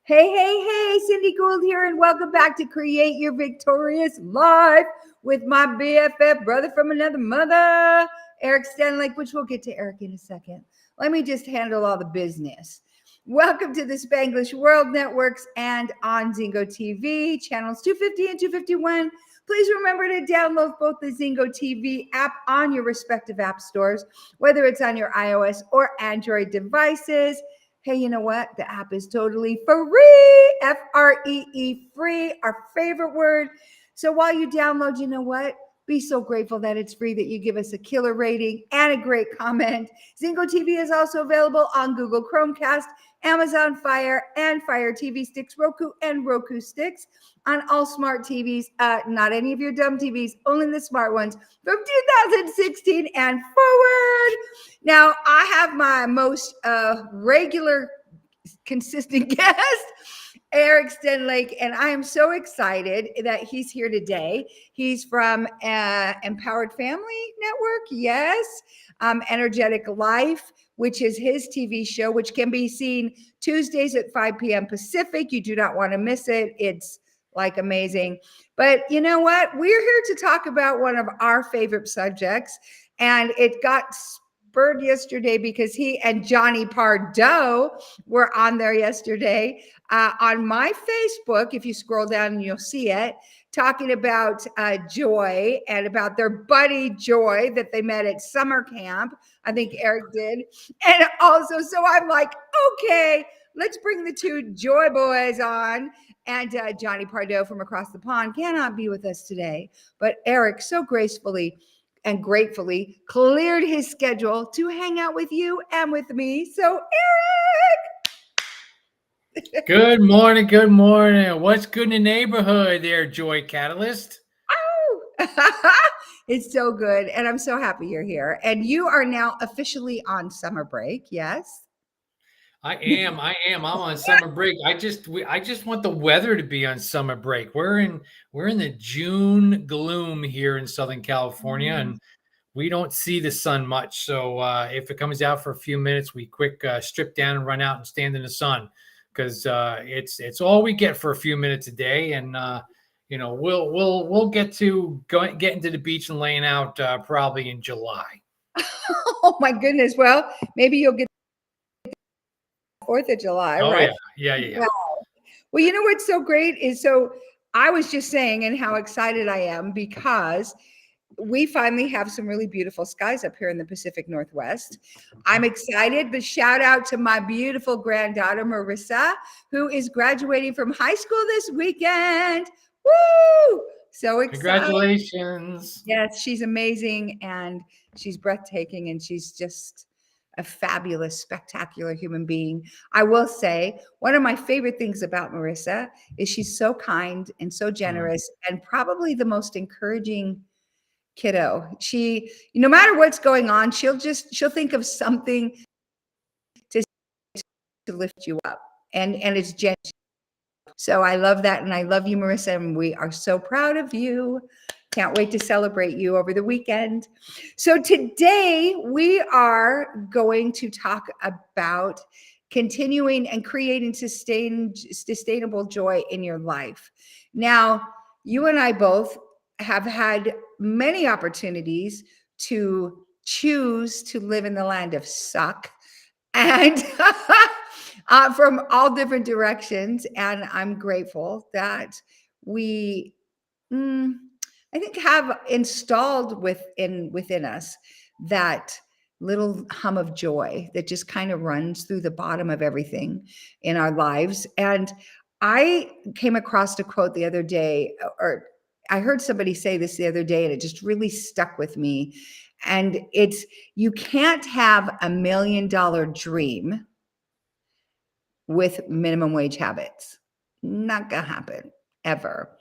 Hey, Cindy Gould here, and welcome back to Create Your Victorious Life with my BFF brother from another mother, Eric Stenlake, which we'll get to Eric in a second. Let me just handle all the business. Welcome to the Spanglish World Networks and on Zingo TV, channels 250 and 251. Please remember to download both the Zingo TV app on your respective app stores, whether it's on your iOS or Android devices. Hey, you know what? The app is totally free. Free, free, our favorite word. So while you download, you know what? Be so grateful that it's free, that you give us a killer rating and a great comment. Zingo TV is also available on Google Chromecast, Amazon Fire, and Fire TV sticks, Roku, and Roku sticks on all smart TVs. Not any of your dumb TVs, only the smart ones from 2016 and forward. Now, I have my most regular, consistent guest, Eric Stenlake, and I am so excited that he's here today. He's from Empowered Family Network, yes, Energetic Life, which is his TV show, which can be seen Tuesdays at 5 p.m. Pacific. You do not want to miss it. It's like amazing. But you know what? We're here to talk about one of our favorite subjects, and it got spurred yesterday because he and Johnny Pardo were on there yesterday on my Facebook. If you scroll down, you'll see it, talking about Joy and about their buddy Joy that they met at summer camp. I think Eric did. And also, so I'm like, okay, let's bring the two Joy boys on. And Johnny Pardo from across the pond cannot be with us today. But Eric so gracefully and gratefully cleared his schedule to hang out with you and with me. So, Eric! Good morning. Good morning. What's good in the neighborhood there, Joy Catalyst? Oh, it's so good. And I'm so happy you're here. And you are now officially on summer break. Yes. I am. I'm on summer break. I just want the weather to be on summer break. We're in the June gloom here in Southern California, and we don't see the sun much. So if it comes out for a few minutes, we quick strip down and run out and stand in the sun, because it's all we get for a few minutes a day. And we'll get into the beach and laying out probably in July. Oh my goodness. Well, maybe you'll get 4th of July, Oh, right? Yeah. Wow. Well, you know what's so great is, so I was just saying, and how excited I am because we finally have some really beautiful skies up here in the Pacific Northwest. I'm excited, but shout out to my beautiful granddaughter, Marissa, who is graduating from high school this weekend. Woo! So excited. Congratulations. Yes, she's amazing, and she's breathtaking, and she's just a fabulous, spectacular human being. I will say one of my favorite things about Marissa is she's so kind and so generous, and probably the most encouraging kiddo. She, no matter what's going on, she'll think of something to lift you up, and it's genuine. So I love that, and I love you, Marissa, and we are so proud of you. Can't wait to celebrate you over the weekend. So today we are going to talk about continuing and creating sustainable joy in your life. Now, you and I both have had many opportunities to choose to live in the land of suck, and from all different directions. And I'm grateful that we, I think, have installed within us that little hum of joy that just kind of runs through the bottom of everything in our lives. And I came across a quote the other day, or I heard somebody say this the other day, and it just really stuck with me. And it's, you can't have $1 million dream with minimum wage habits. Not gonna happen ever.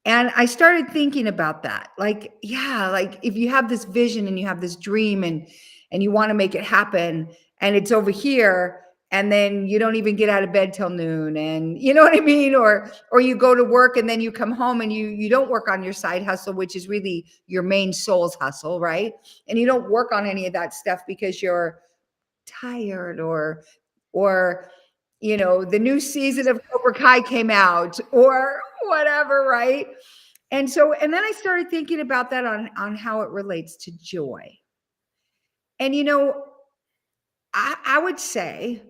And I started thinking about that. Like, yeah, like if you have this vision and you have this dream and you want to make it happen, and it's over here, and then you don't even get out of bed till noon, and you know what I mean? Or you go to work and then you come home and you don't work on your side hustle, which is really your main soul's hustle, right? And you don't work on any of that stuff because you're tired or the new season of Cobra Kai came out or whatever, right? And then I started thinking about that on how it relates to joy. And I would say,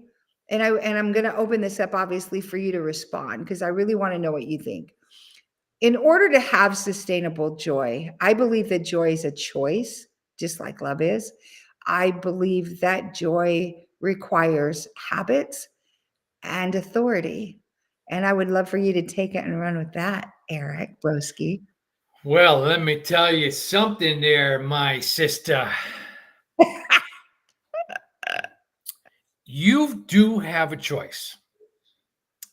and I'm going to open this up obviously for you to respond because I really want to know what you think. In order to have sustainable joy, I believe that joy is a choice, just like love is. I believe that joy requires habits and authority. And I would love for you to take it and run with that, Eric Broski. Well, let me tell you something there, my sister. You do have a choice.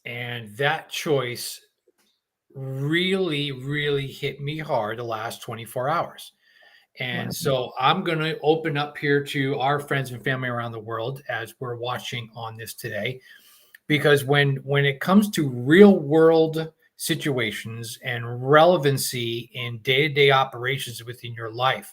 And that choice really, really hit me hard the last 24 hours. Wow. And so I'm going to open up here to our friends and family around the world as we're watching on this today. Because when it comes to real world situations and relevancy in day-to-day operations within your life,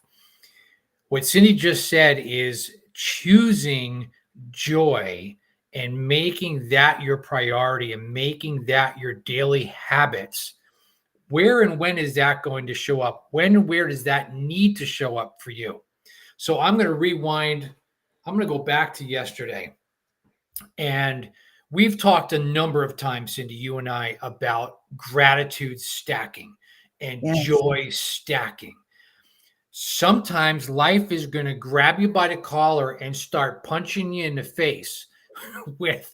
what Cindy just said is choosing joy and making that your priority and making that your daily habits. Where and when is that going to show up? When and where does that need to show up for you? So I'm going to rewind. I'm going to go back to yesterday. And we've talked a number of times, Cindy, you and I, about gratitude stacking and Yes. joy stacking. Sometimes life is going to grab you by the collar and start punching you in the face with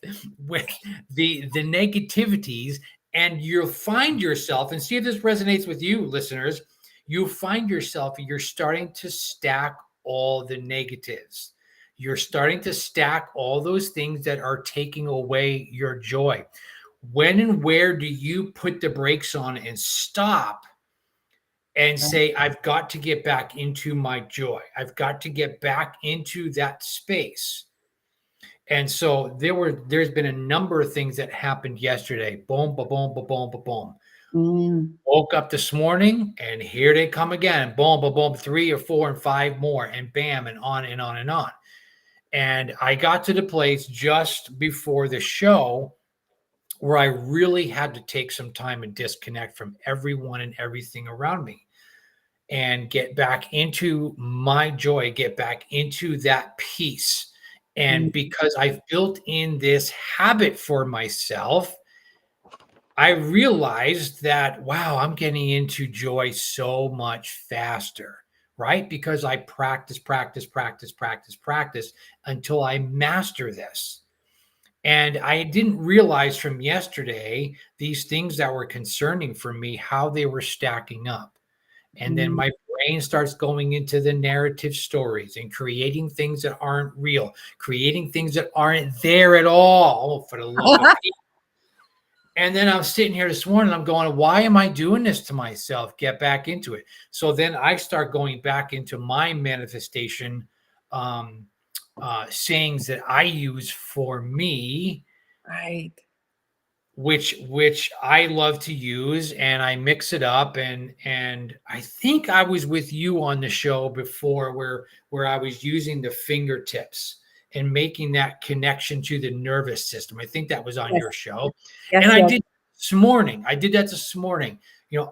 the negativities, and you'll find yourself, and see if this resonates with you, listeners, you'll find yourself, you're starting to stack all the negatives. You're starting to stack all those things that are taking away your joy. When and where do you put the brakes on and stop and say, I've got to get back into my joy. I've got to get back into that space. And so there's been a number of things that happened yesterday. Boom, ba boom, ba boom, ba boom. Woke up this morning and here they come again. Boom, ba boom, 3 or 4 and 5 more, and bam, and on and on and on. And I got to the place just before the show where I really had to take some time and disconnect from everyone and everything around me and get back into my joy, get back into that peace. And because I've built in this habit for myself, I realized that, wow, I'm getting into joy so much faster, right? Because I practice until I master this. And I didn't realize from yesterday, these things that were concerning for me, how they were stacking up. And then my brain starts going into the narrative stories and creating things that aren't real, creating things that aren't there at all. Oh, for the love of Pete. And then I'm sitting here this morning, I'm going, why am I doing this to myself? Get back into it. So then I start going back into my manifestation sayings that I use for me. Right. Which I love to use, and I mix it up, and I think I was with you on the show before where I was using the fingertips and making that connection to the nervous system. I think that was on your show. Yes, and yes. I did this morning. I did that this morning.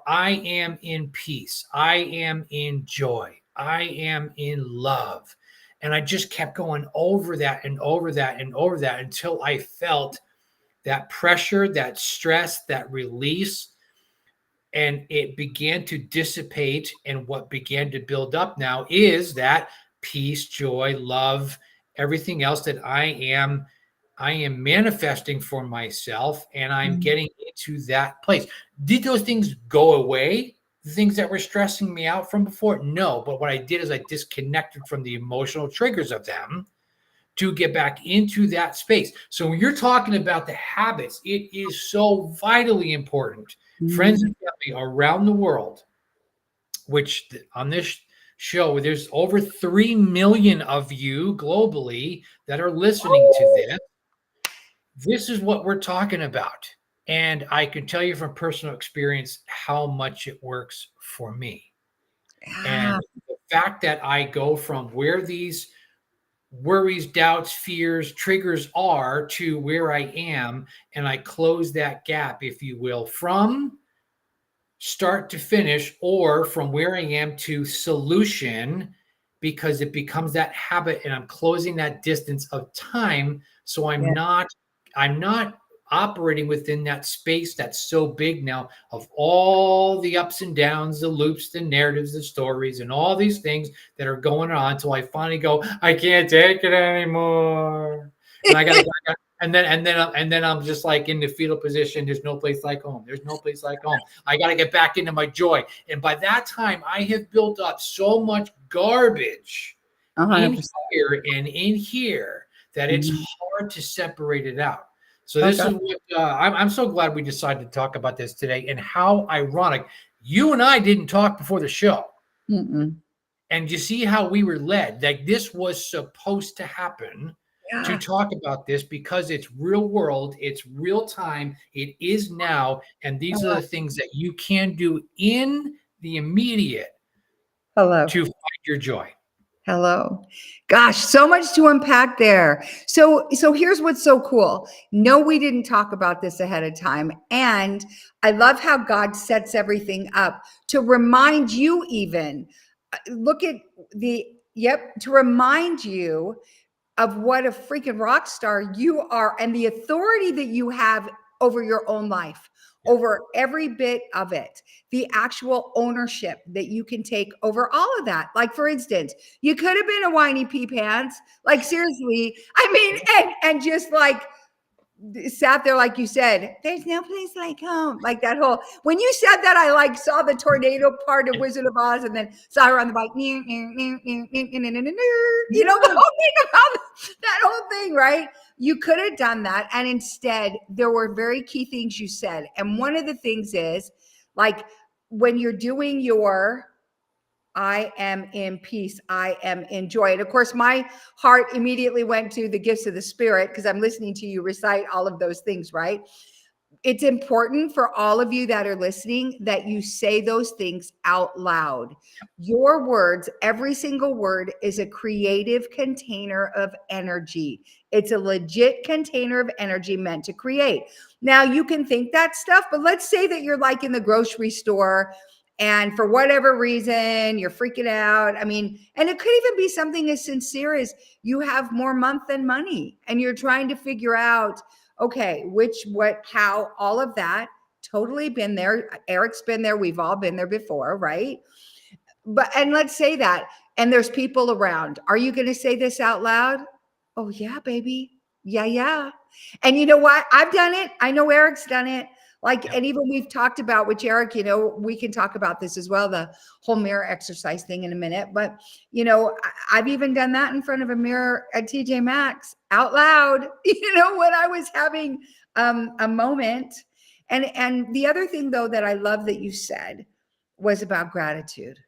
I am in peace. I am in joy. I am in love. And I just kept going over that and over that and over that until I felt that pressure, that stress, that release, and it began to dissipate. And what began to build up now is that peace, joy, love, everything else that I am manifesting for myself, and I'm getting into that place. Did those things go away? The things that were stressing me out from before? No, but what I did is I disconnected from the emotional triggers of them to get back into that space. So when you're talking about the habits, it is so vitally important. Friends and family around the world, which on this show, there's over 3 million of you globally that are listening to this. This is what we're talking about. And I can tell you from personal experience how much it works for me. And the fact that I go from where these worries, doubts, fears, triggers are to where I am, and I close that gap, if you will, from start to finish, or from where I am to solution, because it becomes that habit and I'm closing that distance of time. So Yeah. I'm not operating within that space that's so big now of all the ups and downs, the loops, the narratives, the stories, and all these things that are going on until I finally go, I can't take it anymore. And I gotta and then I'm just like in the fetal position. There's no place like home. There's no place like home. I got to get back into my joy. And by that time, I have built up so much garbage 100%. in here and in here that it's Mhm. hard to separate it out. So this Okay. is what I'm so glad we decided to talk about this today. And how ironic, you and I didn't talk before the show. Mm-mm. And you see how we were led. Like this was supposed to happen, to Yeah. talk about this, because it's real world, it's real time, it is now. And these are the things that you can do in the immediate Hello. to find your joy. Hello. Gosh, so much to unpack there. So here's what's so cool. No, we didn't talk about this ahead of time. And I love how God sets everything up to remind you even. Look at to remind you of what a freaking rock star you are and the authority that you have over your own life, over every bit of it, the actual ownership that you can take over all of that. Like, for instance, you could have been a whiny pee pants, like seriously. I mean, and just like sat there, like you said, there's no place like home. Like that whole, when you said that, I like saw the tornado part of Wizard of Oz and then saw her on the bike, you know, the whole thing about that whole thing, right? You could have done that. And instead, there were very key things you said. And one of the things is like when you're doing your I am in peace. I am in joy. And of course, my heart immediately went to the gifts of the Spirit because I'm listening to you recite all of those things, right? It's important for all of you that are listening that you say those things out loud. Your words, every single word, is a creative container of energy. It's a legit container of energy meant to create. Now, you can think that stuff, but let's say that you're like in the grocery store and for whatever reason, you're freaking out. I mean, and it could even be something as sincere as you have more month than money and you're trying to figure out, okay, which, what, how, all of that. Totally been there. Eric's been there. We've all been there before, right? But, and let's say that, and there's people around. Are you going to say this out loud? Oh, yeah, baby. Yeah, yeah. And you know what? I've done it. I know Eric's done it. Like, and even we've talked about, which Eric, you know, we can talk about this as well, the whole mirror exercise thing in a minute. But, you know, I've even done that in front of a mirror at TJ Maxx out loud, you know, when I was having a moment. And the other thing, though, that I love that you said was about gratitude.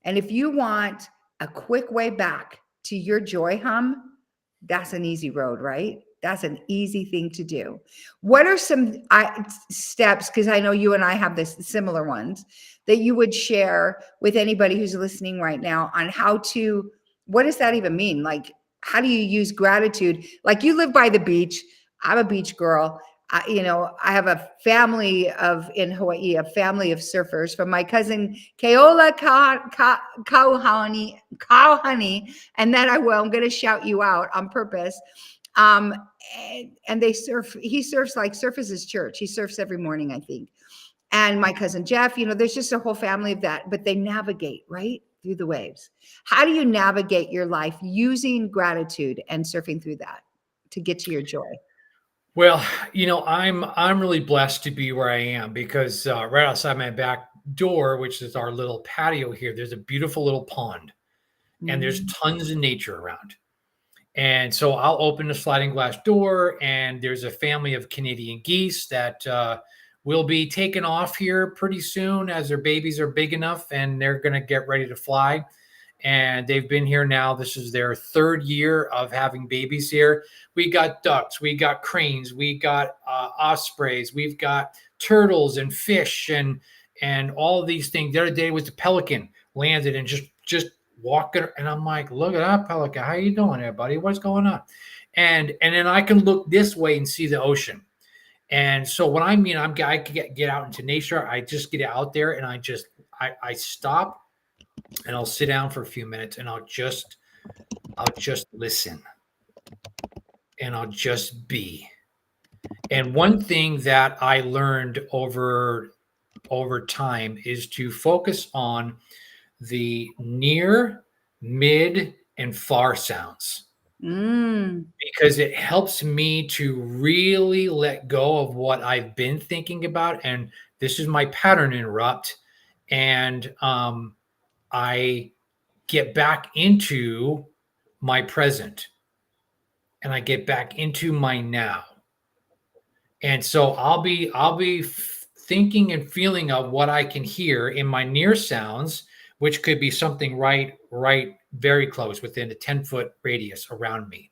And if you want a quick way back to your joy hum, that's an easy road, right? That's an easy thing to do. What are some steps, because I know you and I have this similar ones, that you would share with anybody who's listening right now on how to, what does that even mean? Like, how do you use gratitude? Like, you live by the beach. I'm a beach girl. You know, I have a family of, in Hawaii, a family of surfers from my cousin Keola Kauhani, and then I'm going to shout you out on purpose. And they surf. He surfs, like, surf is his church. He surfs every morning, I think. And my cousin Jeff, you know, there's just a whole family of that, but they navigate right through the waves. How do you navigate your life using gratitude and surfing through that to get to your joy? Well, you know, I'm really blessed to be where I am, because right outside my back door, which is our little patio here, there's a beautiful little pond, and there's tons of nature around. And so I'll open the sliding glass door, and there's a family of Canadian geese that will be taken off here pretty soon, as their babies are big enough and they're going to get ready to fly. And they've been here now. This is their third year of having babies here. We got ducks, we got cranes, we got ospreys, we've got turtles and fish and all of these things. The other day was the pelican landed and just walking, and I'm like, look at that pelican. How you doing there, buddy? What's going on? And then I can look this way and see the ocean. And so what I mean, I can get out into nature. I just get out there and I stop and I'll sit down for a few minutes and I'll just listen and I'll just be. And one thing that I learned over time is to focus on the near, mid, and far sounds. Because it helps me to really let go of what I've been thinking about. And this is my pattern interrupt. And I get back into my present and I get back into my now. And so I'll be thinking and feeling of what I can hear in my near sounds, which could be something right very close within a 10-foot radius around me.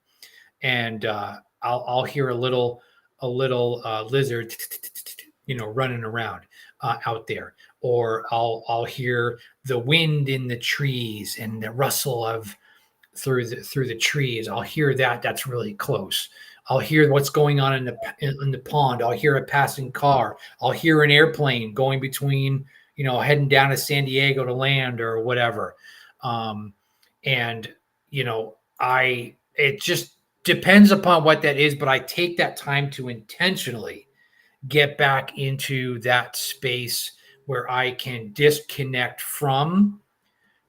And I'll hear a little lizard, running around out there, or I'll hear the wind in the trees and the rustle of through the trees. I'll hear that. That's really close. I'll hear what's going on in the pond. I'll hear a passing car. I'll hear an airplane going between, heading down to San Diego to land or whatever. It just depends upon what that is, but I take that time to intentionally get back into that space where I can disconnect from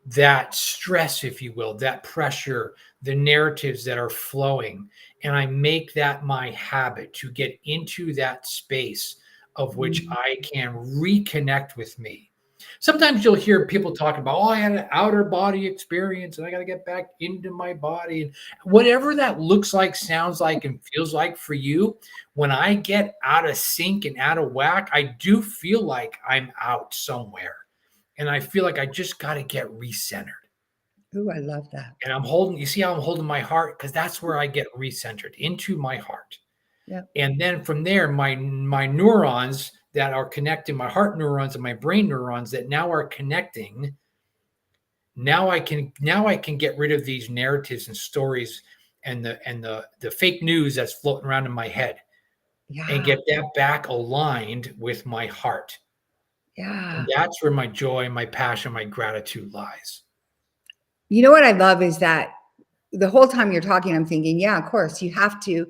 that stress, if you will, that pressure, the narratives that are flowing. And I make that my habit to get into that space of which I can reconnect with me. Sometimes you'll hear people talk about, I had an outer body experience and I got to get back into my body. And whatever that looks like, sounds like, and feels like for you, when I get out of sync and out of whack, I do feel like I'm out somewhere. And I feel like I just got to get recentered. Ooh, I love that. And you see how I'm holding my heart? Because that's where I get recentered, into my heart. Yeah. And then from there, my neurons that are connecting, my heart neurons and my brain neurons that now are connecting. Now I can get rid of these narratives and stories and the fake news that's floating around in my head. Yeah. And get that back aligned with my heart. Yeah. And that's where my joy, my passion, my gratitude lies. You know what I love is that the whole time you're talking, I'm thinking, yeah, of course you have to,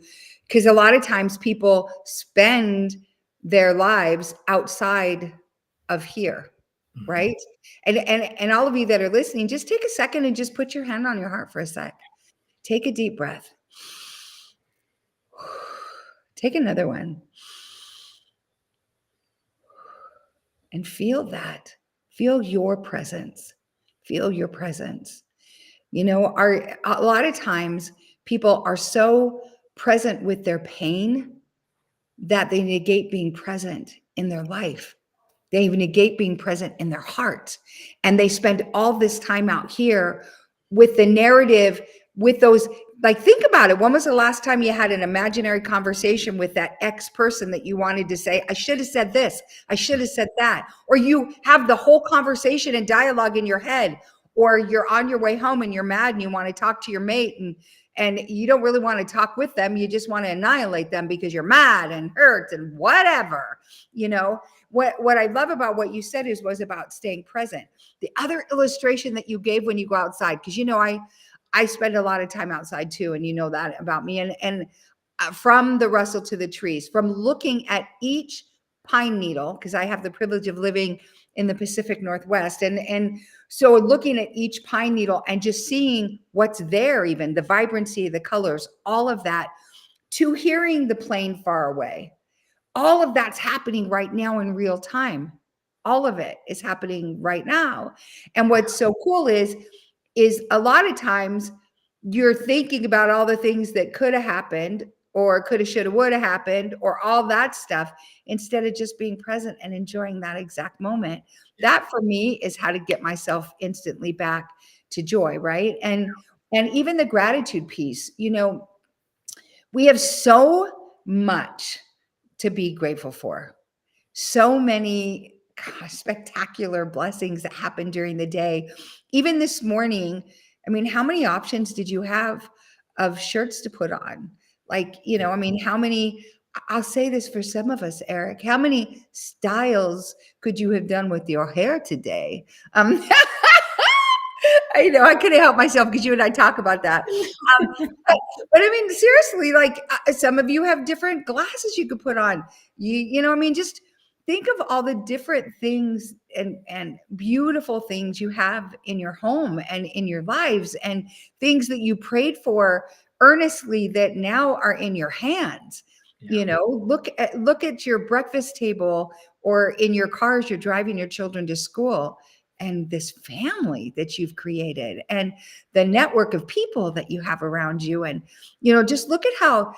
because a lot of times people spend their lives outside of here, right? And all of you that are listening, just take a second and just put your hand on your heart for a sec. Take a deep breath. Take another one. And feel that. Feel your presence. Feel your presence. A lot of times people are so present with their pain that they negate being present in their life. They even negate being present in their heart. And they spend all this time out here with the narrative, with those, like, think about it. When was the last time you had an imaginary conversation with that ex person that you wanted to say, I should have said this, I should have said that? Or you have the whole conversation and dialogue in your head, or you're on your way home and you're mad and you want to talk to your mate and you don't really want to talk with them. You just want to annihilate them because you're mad and hurt and whatever. What I love about what you said was about staying present. The other illustration that you gave when you go outside, because I spend a lot of time outside too, and you know that about me. And from the rustle to the trees, from looking at each pine needle, because I have the privilege of living in the Pacific Northwest, and so looking at each pine needle and just seeing what's there, even the vibrancy, the colors, all of that, to hearing the plane far away. All of that's happening right now in real time. All of it is happening right now. And what's so cool is a lot of times you're thinking about all the things that could have happened, or could have, should have, would have happened, or all that stuff, instead of just being present and enjoying that exact moment. That for me is how to get myself instantly back to joy, right? And even the gratitude piece, we have so much to be grateful for. So many gosh, spectacular blessings that happen during the day. Even this morning, I mean, how many options did you have of shirts to put on? Like, I mean, how many, I'll say this for some of us, Eric, how many styles could you have done with your hair today? I know I couldn't help myself because you and I talk about that. But I mean, seriously, like some of you have different glasses you could put on. I mean, just think of all the different things and beautiful things you have in your home and in your lives, and things that you prayed for earnestly that now are in your hands. Yeah. Look at your breakfast table, or in your cars you're driving your children to school, and this family that you've created, and the network of people that you have around you. And just look at how,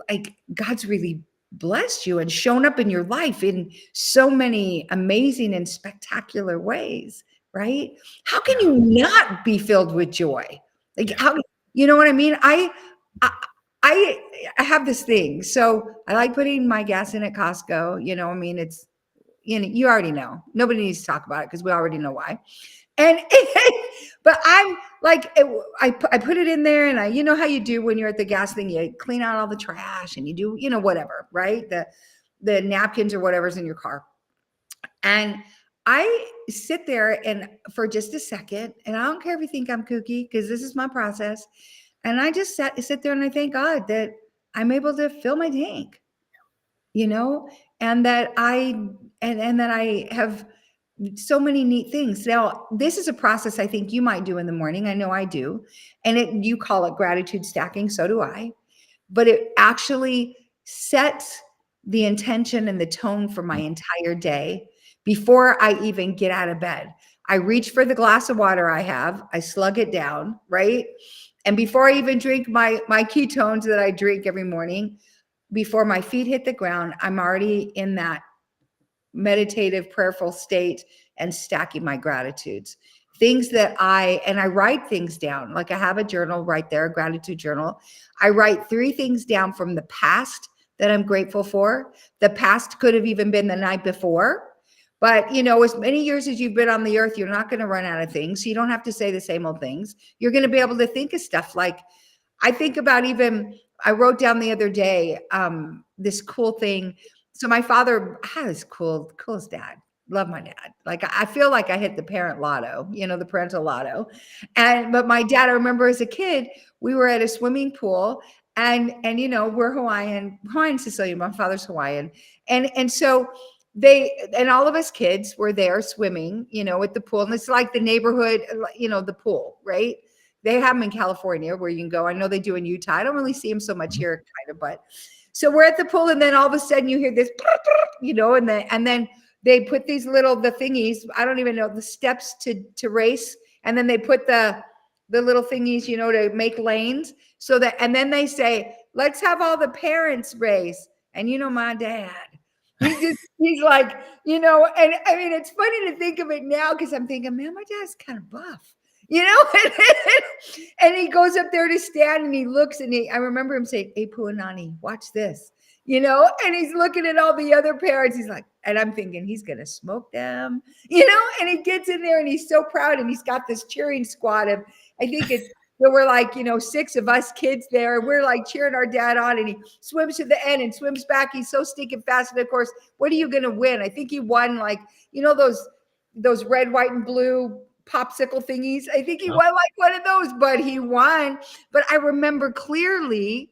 like, God's really blessed you and shown up in your life in so many amazing and spectacular ways, right? How can Yeah. you not be filled with joy? Like, Yeah. how, you know what I mean? I I have this thing. So I like putting my gas in at Costco. I mean, it's, you already know. Nobody needs to talk about it because we already know why. And but I'm like, I put it in there, and you know how you do when you're at the gas thing, you clean out all the trash, and you do, whatever, right? The napkins or whatever's in your car. And I sit there and for just a second, and I don't care if you think I'm kooky, because this is my process. And I just sit there and I thank God that I'm able to fill my tank, you know, and that I have so many neat things. Now, this is a process I think you might do in the morning. I know I do. And you call it gratitude stacking. So do I. But it actually sets the intention and the tone for my entire day before I even get out of bed. I reach for the glass of water I slug it down, right? And before I even drink my ketones that I drink every morning, before my feet hit the ground, I'm already in that meditative, prayerful state and stacking my gratitudes. Things that I write things down. Like I have a journal right there, a gratitude journal. I write 3 things down from the past that I'm grateful for. The past could have even been the night before. But, as many years as you've been on the earth, you're not going to run out of things. So you don't have to say the same old things. You're going to be able to think of stuff like, I think about, even I wrote down the other day, this cool thing. So my father had this coolest dad. Love my dad. Like, I feel like I hit the parent lotto, the parental lotto. But my dad, I remember as a kid, we were at a swimming pool, and we're Hawaiian Sicilian. My father's Hawaiian. And so all of us kids were there swimming, at the pool. And it's like the neighborhood, the pool, right? They have them in California where you can go. I know they do in Utah. I don't really see them so much here, kind of, but so we're at the pool, and then all of a sudden you hear this, and then they put these the thingies. I don't even know the steps to race, and then they put the little thingies, to make lanes, so that, and then they say, let's have all the parents race. And my dad, he's like, and I mean, it's funny to think of it now because I'm thinking, man, my dad's kind of buff. And he goes up there to stand, and he looks, and I remember him saying, "Hey, Puanani, watch this," and he's looking at all the other parents. He's like, and I'm thinking he's going to smoke them, and he gets in there and he's so proud, and he's got this cheering squad of, I think there were like, 6 of us kids there, and we're like cheering our dad on, and he swims to the end and swims back. He's so stinking fast. And of course, what are you going to win? I think he won, like, those red, white, and blue popsicle thingies. I think he won like one of those, but he won. But I remember clearly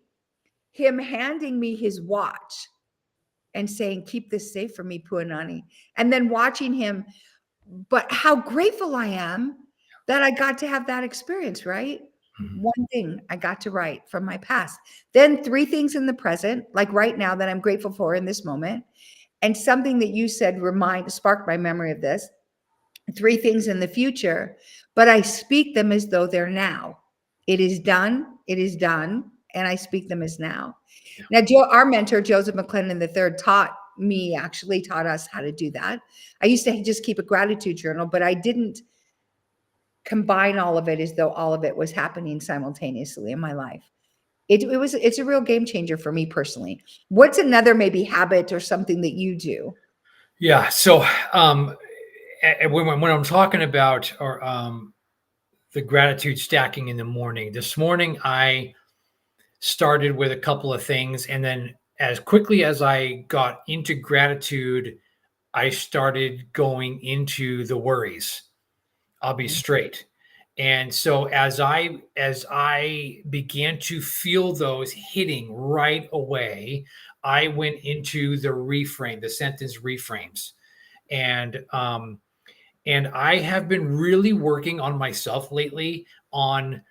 him handing me his watch and saying, "Keep this safe for me, Puanani." And then watching him. But how grateful I am that I got to have that experience, right? Mm-hmm. One thing I got to write from my past. Then 3 things in the present, like right now, that I'm grateful for in this moment. And something that you said sparked my memory of this. 3 things in the future, but I speak them as though they're now. It is done. It is done. And I speak them as now. Yeah. Now, our mentor, Joseph McClendon III, taught us how to do that. I used to just keep a gratitude journal, but I didn't combine all of it as though all of it was happening simultaneously in my life. It's a real game changer for me personally. What's another maybe habit or something that you do? Yeah. So when I'm talking about the gratitude stacking in the morning, this morning I started with a couple of things, and then as quickly as I got into gratitude, I started going into the worries. I'll be straight. And so as I began to feel those hitting right away, I went into the sentence reframes. And and I have been really working on myself lately on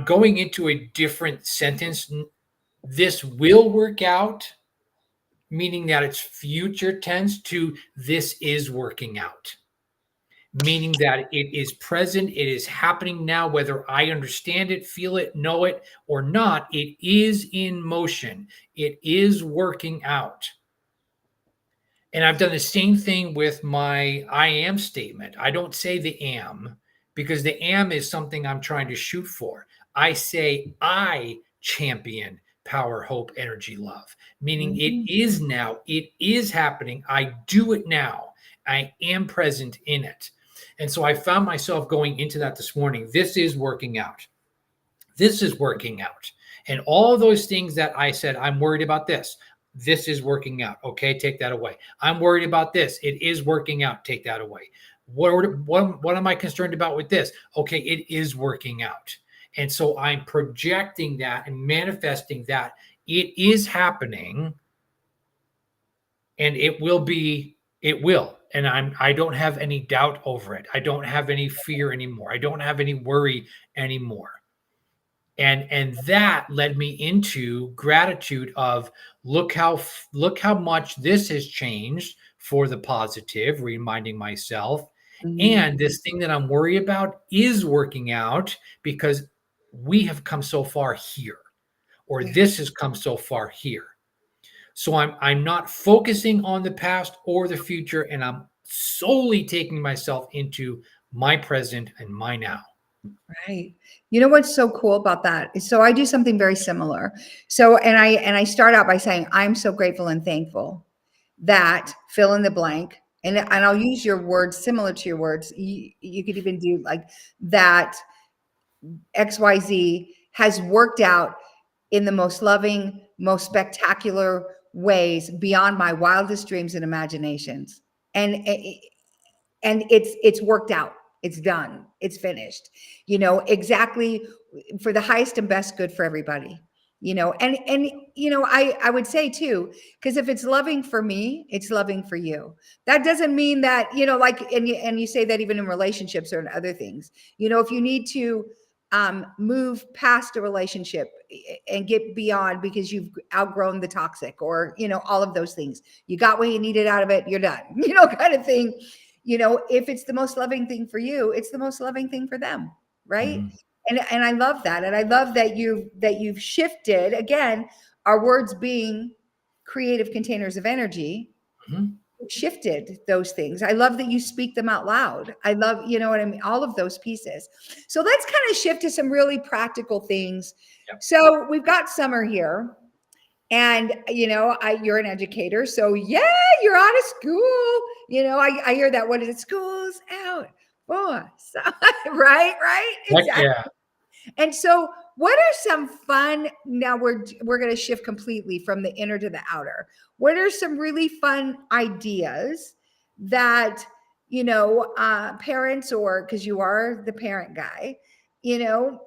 going into a different sentence. This will work out, meaning that it's future tense, to this is working out, meaning that it is present, it is happening now, whether I understand it, feel it, know it, or not. It is in motion, it is working out. And I've done the same thing with my I am statement. I don't say the am, because the am is something I'm trying to shoot for. I say I champion power, hope, energy, love, meaning it Mhm. is now, it is happening. I do it now. I am present in it. And so I found myself going into that this morning. This is working out. This is working out. And all those things that I said, I'm worried about this. This is working out. Okay, take that away. I'm worried about this. It is working out. Take that away. What am I concerned about with this? Okay, it is working out. And so I'm projecting that and manifesting that it is happening, and it will. And I don't have any doubt over it. I don't have any fear anymore. I don't have any worry anymore. And that led me into gratitude of look how much this has changed for the positive, reminding myself. Mhm. And this thing that I'm worried about is working out, because we have come so far here, or Yeah. this has come so far here. So I'm not focusing on the past or the future, and I'm solely taking myself into my present and my now. Right. You know what's so cool about that is, so I do something very similar. So and I start out by saying I'm so grateful and thankful that fill in the blank, and I'll use your words similar to your words. You could even do like that XYZ has worked out in the most loving, most spectacular ways beyond my wildest dreams and imaginations. And it's worked out. It's done. It's finished. Exactly for the highest and best good for everybody. I would say too, because if it's loving for me, it's loving for you. That doesn't mean that, like, and you say that even in relationships or in other things. If you need to move past a relationship and get beyond because you've outgrown the toxic, or all of those things, you got what you needed out of it, you're done, kind of thing. If it's the most loving thing for you, it's the most loving thing for them, right? Mhm. And I love that, and I love that you've shifted again, our words being creative containers of energy, Mhm. shifted those things. I love that you speak them out loud. I love, what I mean, all of those pieces. So let's kind of shift to some really practical things. Yep. So we've got summer here, and you're an educator, so yeah, you're out of school. I hear that. What is it? School's out for right, Heck exactly. yeah. And so, what are some fun? Now we're going to shift completely from the inner to the outer. What are some really fun ideas that parents, or because you are the parent guy, you know,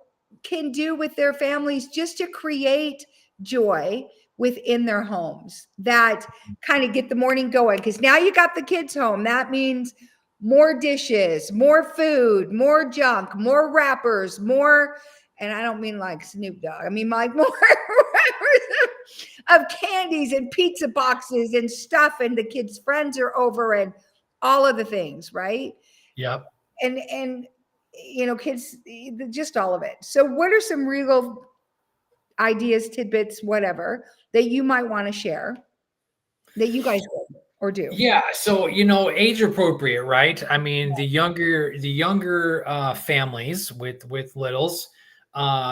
can do with their families just to create joy within their homes, that kind of get the morning going? Because now you got the kids home. That means more dishes, more food, more junk, more wrappers, more, and I don't mean like Snoop Dogg. I mean like more of candies and pizza boxes and stuff, and the kids' friends are over, and all of the things, right? Yep. And kids, just all of it. So, what are some real ideas, tidbits, whatever, that you might want to share that you guys did or do? Yeah, so age appropriate, right? I mean, the younger families with littles,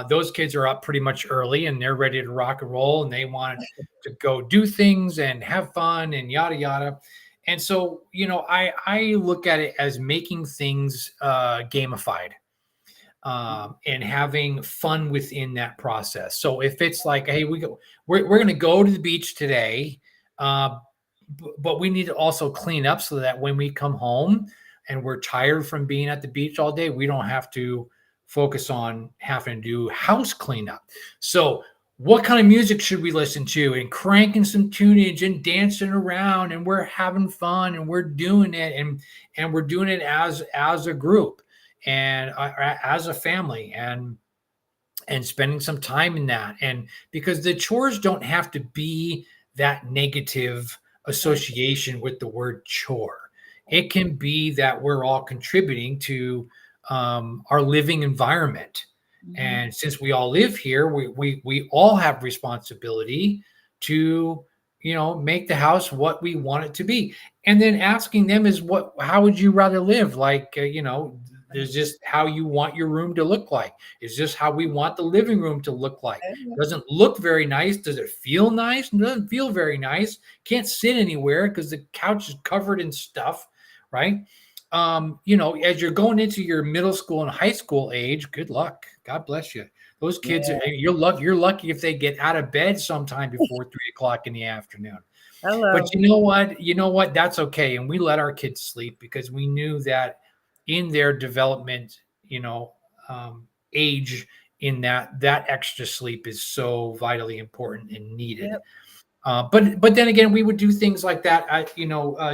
those kids are up pretty much early and they're ready to rock and roll and they want to go do things and have fun and yada yada. And so, I look at it as making things gamified, and having fun within that process. So if it's like, hey, we're going to go to the beach today, uh, but we need to also clean up so that when we come home and we're tired from being at the beach all day, we don't have to focus on having to do house cleanup. So what kind of music should we listen to, and cranking some tunage and dancing around, and we're having fun and we're doing it, and we're doing it as a group and as a family, and spending some time in that. And because the chores don't have to be that negative association with the word chore, it can be that we're all contributing to our living environment. And since we all live here, we all have responsibility to make the house what we want it to be. And then asking them is, how would you rather live? Like, there's just how you want your room to look like. Is this how we want the living room to look like? Doesn't look very nice. Does it feel nice? It doesn't feel very nice. Can't sit anywhere because the couch is covered in stuff, right? As you're going into your middle school and high school age, good luck. God bless you. Those kids, you're lucky if they get out of bed sometime before 3 o'clock in the afternoon. Hello. But you know what? That's okay. And we let our kids sleep because we knew that in their development, age, in that extra sleep is so vitally important and needed. Yep. But then again, we would do things like that,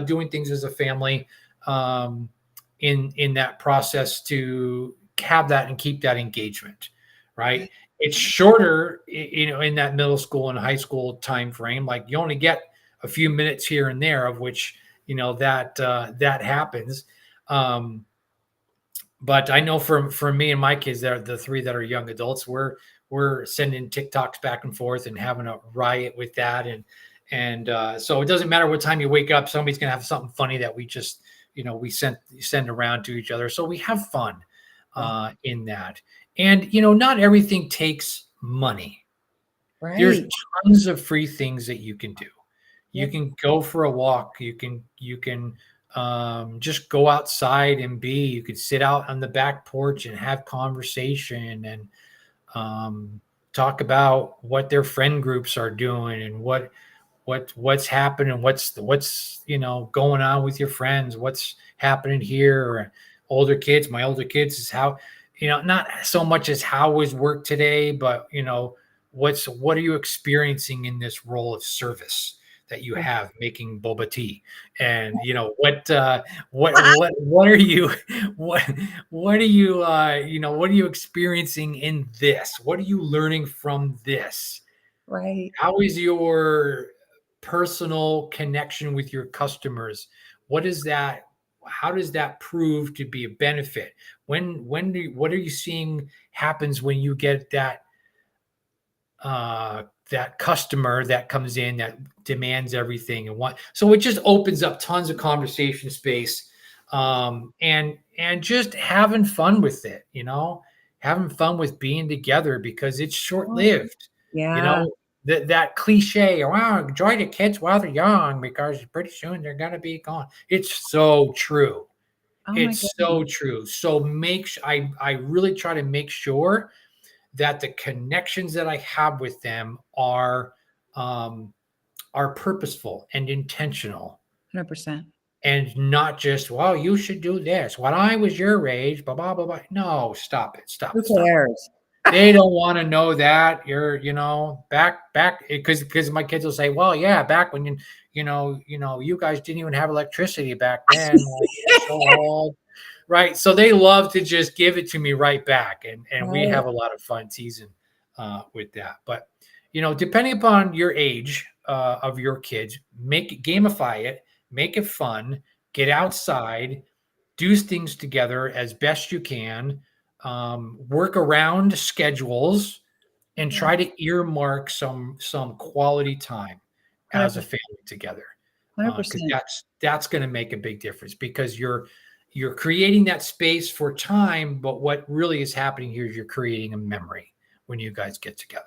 doing things as a family, in that process to have that and keep that engagement, right? It's shorter, in that middle school and high school time frame. Like you only get a few minutes here and there, of which that happens. But I know for me and my kids, they're the three that are young adults, we're sending TikToks back and forth and having a riot with that. And so it doesn't matter what time you wake up, somebody's going to have something funny that we just, we send around to each other. So we have fun in that. And, not everything takes money. Right. There's tons of free things that you can do. You Yep. can go for a walk. You can just go outside and you could sit out on the back porch and have conversation and talk about what their friend groups are doing and what's happening, what's going on with your friends, what's happening here. Or my older kids is how, not so much as how was work today, but what are you experiencing in this role of service that you have, making boba tea? And what are you what are you experiencing in this? What are you learning from this? Right. How is your personal connection with your customers? What is that? How does that prove to be a benefit? What are you seeing happens when you get that that customer that comes in that demands everything so it just opens up tons of conversation space, and just having fun with it, having fun with being together, because it's short-lived. Yeah. That cliche, wow, enjoy the kids while they're young because pretty soon they're going to be gone. It's so true. Oh my It's so true. So I really try to make sure that the connections that I have with them are purposeful and intentional, 100%. and not just, well, you should do this. When I was your age, blah blah blah blah. No, stop it. Who cares? They don't want to know that you're, back because my kids will say, well, yeah, back when you guys didn't even have electricity back then. Like, you're so old. Right. So they love to just give it to me right back. And we have a lot of fun teasing with that. But, depending upon your age of your kids, gamify it, make it fun, get outside, do things together as best you can, work around schedules, and try to earmark some quality time as a family together. 100%. Because that's going to make a big difference, because you're creating that space for time, but what really is happening here is you're creating a memory when you guys get together.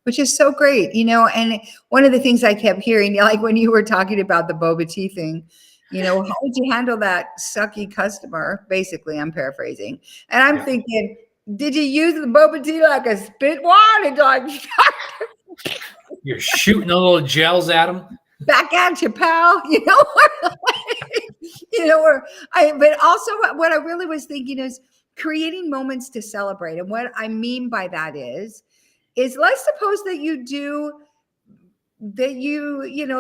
Which is so great, and one of the things I kept hearing, like when you were talking about the boba tea thing, how would you handle that sucky customer? Basically, I'm paraphrasing. And I'm thinking, did you use the boba tea like a spit wad? And like, you're shooting the little gels at them. Back at you, pal. But also what I really was thinking is creating moments to celebrate. And what I mean by that is let's suppose that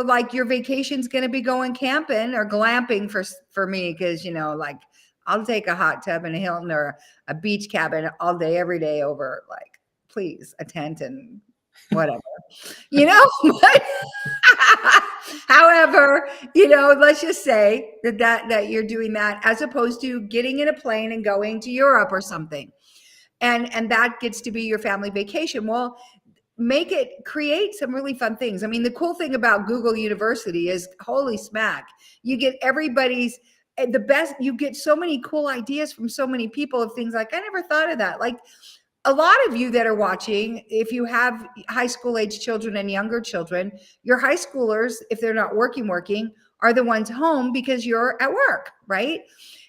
like your vacation's going to be going camping or glamping for me. Cause like I'll take a hot tub in a Hilton or a beach cabin all day, every day over like, please, a tent and whatever, however, let's just say that you're doing that as opposed to getting in a plane and going to Europe or something. And that gets to be your family vacation. Well, create some really fun things. I mean, the cool thing about Google University is, holy smack, you get everybody's the best. You get so many cool ideas from so many people of things like, I never thought of that. Like a lot of you that are watching, if you have high school age children and younger children, your high schoolers, if they're not working, are the ones home because you're at work, right?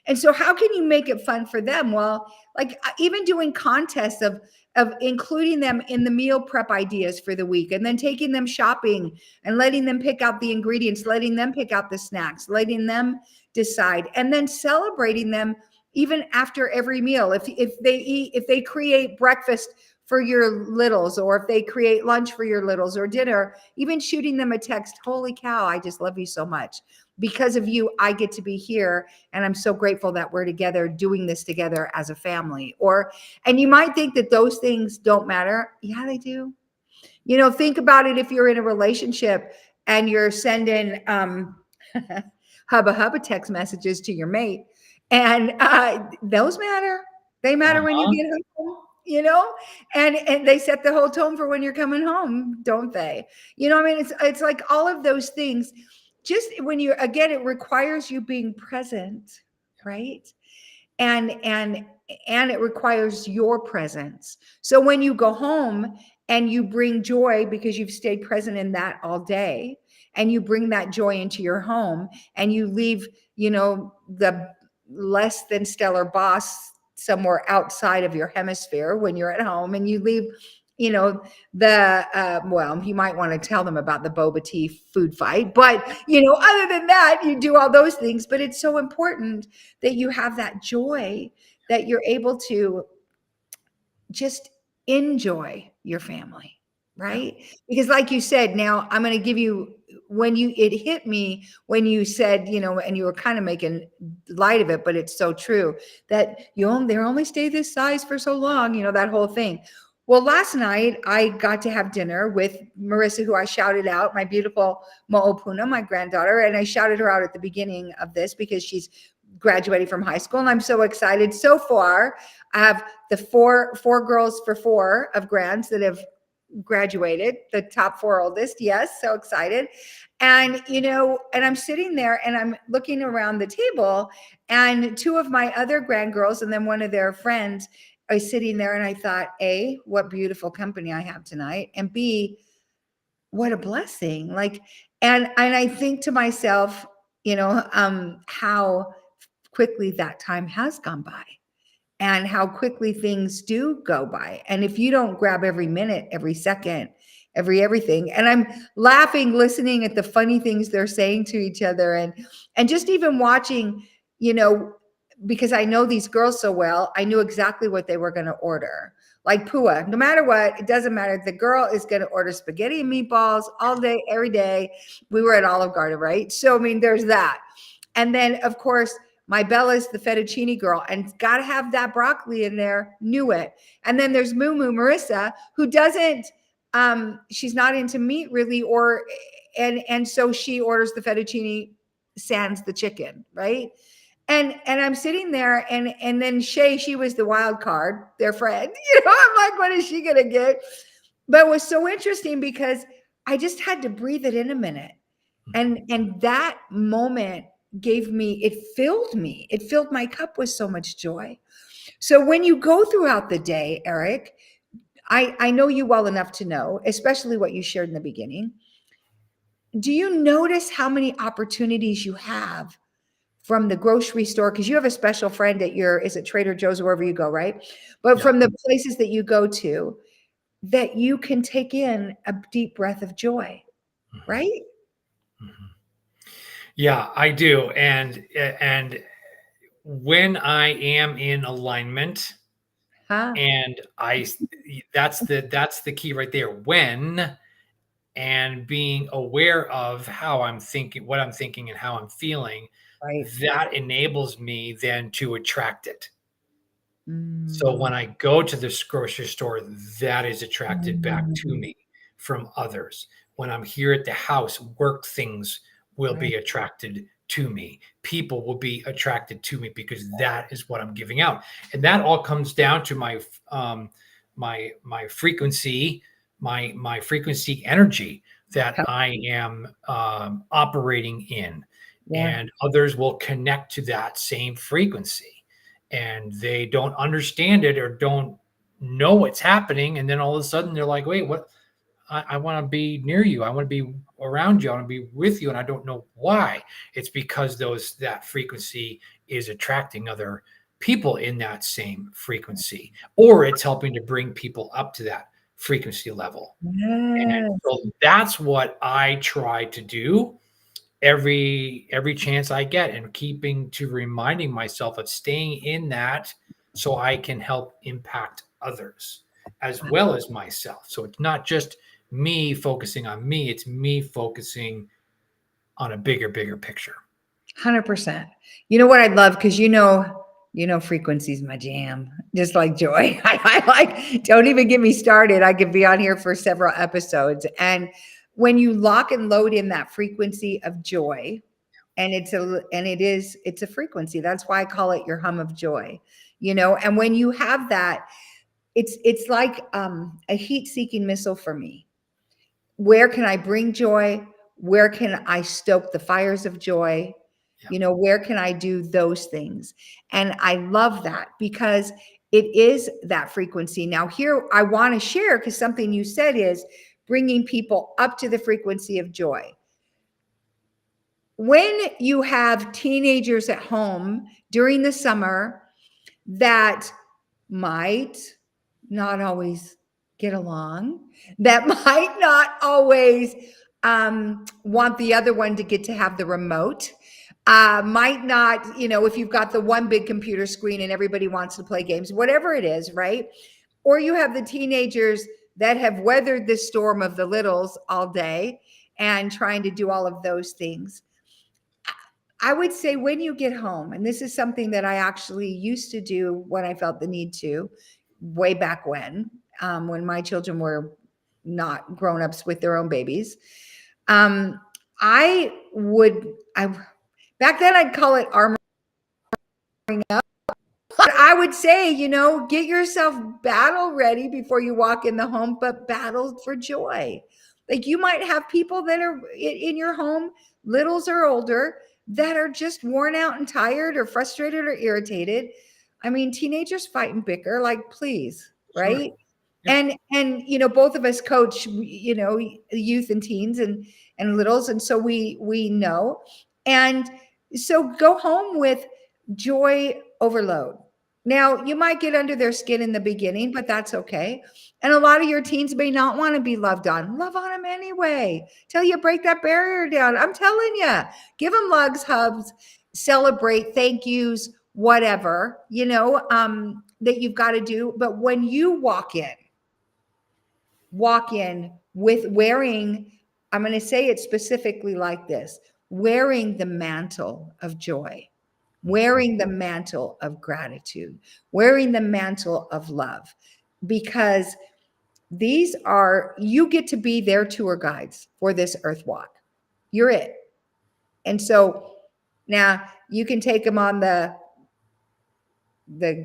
And so how can you make it fun for them? Well, like even doing contests of including them in the meal prep ideas for the week, and then taking them shopping and letting them pick out the ingredients, letting them pick out the snacks, letting them decide, and then celebrating them even after every meal. If they create breakfast for your littles, or if they create lunch for your littles or dinner, even shooting them a text, holy cow, I just love you so much. Because of you, I get to be here. And I'm so grateful that we're together doing this together as a family. And you might think that those things don't matter. Yeah, they do. Think about it. If you're in a relationship and you're sending hubba text messages to your mate, and those matter. They matter when you get home. And they set the whole tone for when you're coming home, don't they? I mean, it's like all of those things. Just when it requires you being present, right? And it requires your presence. So when you go home and you bring joy because you've stayed present in that all day, and you bring that joy into your home, and you leave, the less than stellar boss somewhere outside of your hemisphere when you're at home, and you leave, well, you might want to tell them about the boba tea food fight, but other than that, you do all those things. But it's so important that you have that joy, that you're able to just enjoy your family, right? Because like you said, now I'm going to give you, it hit me when you said, and you were kind of making light of it, but it's so true that they only stay this size for so long, that whole thing. Well, last night I got to have dinner with Marissa, who I shouted out, my beautiful Mo'opuna, my granddaughter. And I shouted her out at the beginning of this because she's graduating from high school. And I'm so excited. So far, I have the four girls for 4 of grands that have graduated, the top 4 oldest. Yes, so excited. And, and I'm sitting there and I'm looking around the table, and 2 of my other grandgirls and then one of their friends are sitting there. And I thought, A, what beautiful company I have tonight. And B, what a blessing. And I think to myself, how quickly that time has gone by, and how quickly things do go by. And if you don't grab every minute, every second, everything. And I'm laughing, listening at the funny things they're saying to each other, and just even watching, because I know these girls so well, I knew exactly what they were going to order. Like Pua, no matter what, it doesn't matter. The girl is going to order spaghetti and meatballs all day, every day. We were at Olive Garden, right? So, I mean, there's that. And then, of course, my Bella's the fettuccine girl, and got to have that broccoli in there. Knew it. And then there's Moo Marissa, who doesn't, she's not into meat really, and so she orders the fettuccine sans the chicken, right? And I'm sitting there, and then Shay, she was the wild card, their friend. I'm like, what is she gonna get? But it was so interesting because I just had to breathe it in a minute. And that moment gave me, it filled me. It filled my cup with so much joy. So when you go throughout the day, Eric, I know you well enough to know, especially what you shared in the beginning. Do you notice how many opportunities you have from the grocery store? Because you have a special friend at your, is it Trader Joe's or wherever you go, right? But Yeah. from the places that you go to, that you can take in a deep breath of joy, right? Mhm. Yeah, I do. And when I am in alignment, Huh? and that's the key right there. When, and being aware of how I'm thinking, what I'm thinking and how I'm feeling, Right. that enables me then to attract it. So Mm, when I go to this grocery store, that is attracted back to mm, me from others. When I'm here at the house, work things will right. be attracted to me. People will be attracted to me because that is what I'm giving out. And that all comes down to my frequency, my frequency energy that I am operating in, Yeah. and others will connect to that same frequency, and they don't understand it or don't know what's happening. And then all of a sudden they're like, wait, what? I want to be near you. I want to be around you. I want to be with you. And I don't know why. It's because that frequency is attracting other people in that same frequency, or it's helping to bring people up to that frequency level. And Yes. so that's what I try to do every chance I get, and keeping to reminding myself of staying in that so I can help impact others as well as myself. So it's not just me focusing on me, it's me focusing on a bigger picture. 100%. You know what I'd love? Because frequency's my jam, just like joy. I like, don't even get me started. I could be on here for several episodes. And when you lock and load in that frequency of joy, and it's a frequency. That's why I call it your hum of joy. And when you have that, it's like a heat-seeking missile for me. Where can I bring joy? Where can I stoke the fires of joy? Yeah. Where can I do those things? And I love that because it is that frequency. Now, here I want to share, because something you said is bringing people up to the frequency of joy. When you have teenagers at home during the summer that might not always get along, that might not always want the other one to get to have the remote, might not, if you've got the one big computer screen and everybody wants to play games, whatever it is, right? Or you have the teenagers that have weathered the storm of the littles all day and trying to do all of those things. I would say when you get home, and this is something that I actually used to do when I felt the need to, way back when my children were not grown-ups with their own babies. Um, I back then I'd call it armoring up. But I would say, get yourself battle ready before you walk in the home, but battle for joy. Like you might have people that are in your home, littles or older, that are just worn out and tired or frustrated or irritated. I mean, teenagers fight and bicker, like please, Sure. right? Yep. And both of us coach, youth and teens and littles, and so we know. And so go home with joy overload. Now, you might get under their skin in the beginning, but that's okay. And a lot of your teens may not want to be loved on. Love on them anyway. Till you break that barrier down. I'm telling you, give them lugs, hugs, celebrate, thank yous, whatever, that you've got to do. But when you walk in with wearing, I'm going to say it specifically like this, wearing the mantle of joy, wearing the mantle of gratitude, wearing the mantle of love, because you get to be their tour guides for this earth walk. You're it. And so now you can take them on the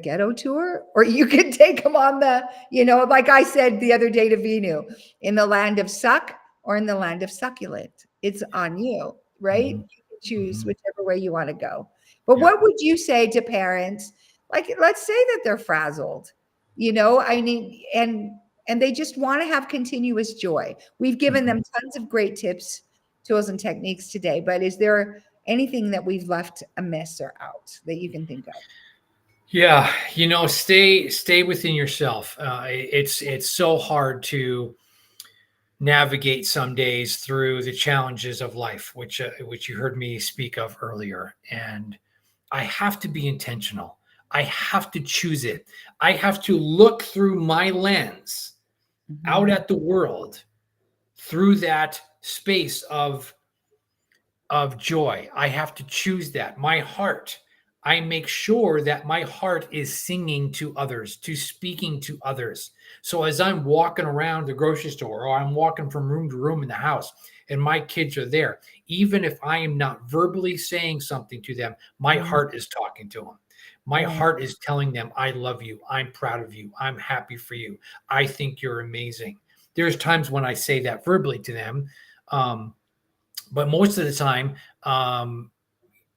ghetto tour, or you can take them on like I said the other day to Venu, in the land of suck or in the land of succulent. It's on you, right? Mhm. choose Mhm. whichever way you want to go. But Yeah. what would you say to parents? Like, let's say that they're frazzled, I mean, and they just want to have continuous joy. We've given Mhm. them tons of great tips, tools, and techniques today, but is there anything that we've left amiss or out that you can think of? Yeah, stay within yourself. It's so hard to navigate some days through the challenges of life, which you heard me speak of earlier. And I have to be intentional. I have to choose it. I have to look through my lens out Mhm. at the world through that space of joy. I have to choose that. My heart, I make sure that my heart is singing to others, to speaking to others. So as I'm walking around the grocery store or I'm walking from room to room in the house and my kids are there, even if I am not verbally saying something to them, my Mhm. heart is talking to them. My Right. heart is telling them, I love you. I'm proud of you. I'm happy for you. I think you're amazing. There's times when I say that verbally to them. Um, but most of the time, um,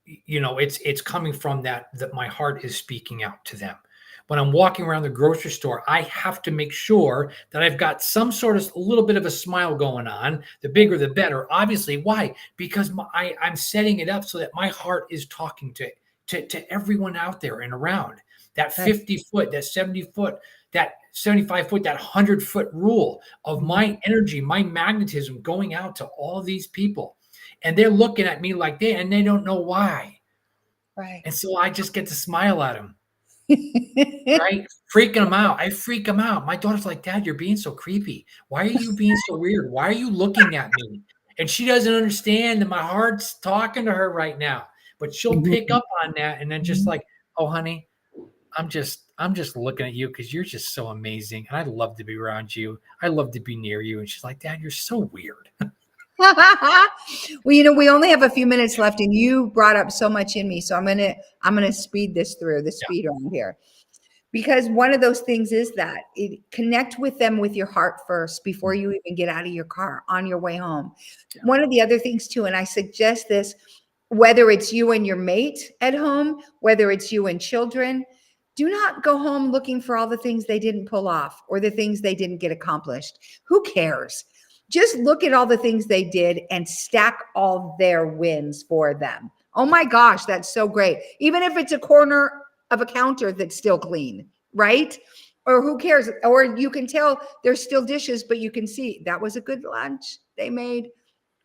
it's coming from that my heart is speaking out to them. When I'm walking around the grocery store, I have to make sure that I've got some sort of a little bit of a smile going on. The bigger the better, obviously. Why? Because I'm setting it up so that my heart is talking to everyone out there and around. That Right. 50 foot, that 70 foot, that 75 foot, that 100 foot rule of Mhm. my energy, my magnetism going out to all these people. And they're looking at me like that, and they don't know why. Right. And so I just get to smile at them, right? Freaking them out. I freak them out. My daughter's like, Dad, you're being so creepy. Why are you being so weird? Why are you looking at me? And she doesn't understand that my heart's talking to her right now. But she'll pick Mhm. up on that and then just like, oh, honey, I'm just looking at you because you're just so amazing. And I love to be around you. I love to be near you. And she's like, Dad, you're so weird. Well, we only have a few minutes left, and you brought up so much in me. So I'm gonna speed this through the Yeah. speed round here. Because one of those things is that connect with them with your heart first before Mm, you even get out of your car on your way home. yeah. One of the other things too, and I suggest this, whether it's you and your mate at home, whether it's you and children, do not go home looking for all the things they didn't pull off or the things they didn't get accomplished. Who cares? Just look at all the things they did and stack all their wins for them. Oh my gosh, that's so great. Even if it's a corner of a counter that's still clean, right? Or who cares? Or you can tell there's still dishes, but you can see that was a good lunch they made,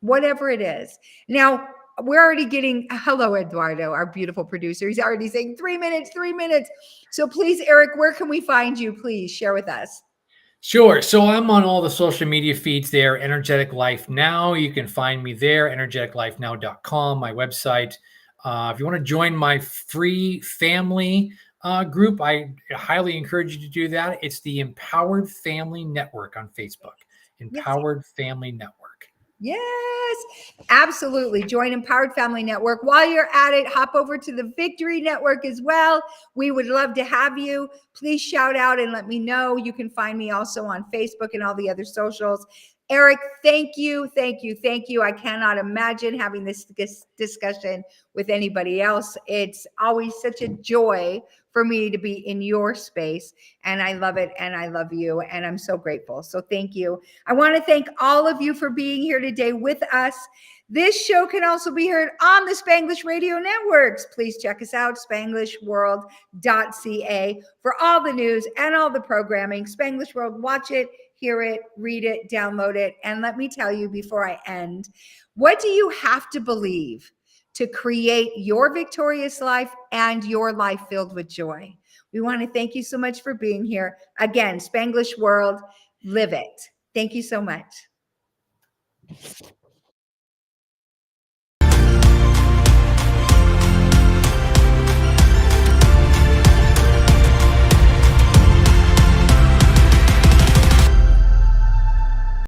whatever it is. Now, we're already getting, hello, Eduardo, our beautiful producer. He's already saying 3 minutes, 3 minutes. So please, Eric, where can we find you? Please share with us. Sure. So I'm on all the social media feeds there, Energetic Life Now. You can find me there, energeticlifenow.com, my website. If you want to join my free family group, I highly encourage you to do that. It's the Empowered Family Network on Facebook. Yes. Empowered Family Network. Yes, absolutely. Join Empowered Family Network. While you're at it, hop over to the Victory Network as well. We would love to have you. Please shout out and let me know. You can find me also on Facebook and all the other socials. Eric, thank you, thank you, thank you. I cannot imagine having this discussion with anybody else. It's always such a joy for me to be in your space, and I love it, and I love you, and I'm so grateful. So thank you. I want to thank all of you for being here today with us. This show can also be heard on the Spanglish Radio Networks. Please check us out, spanglishworld.ca, for all the news and all the programming. Spanglish World, watch it, hear it, read it, download it. And let me tell you before I end, what do you have to believe to create your victorious life and your life filled with joy? We want to thank you so much for being here. Again, Spanglish World, live it. Thank you so much.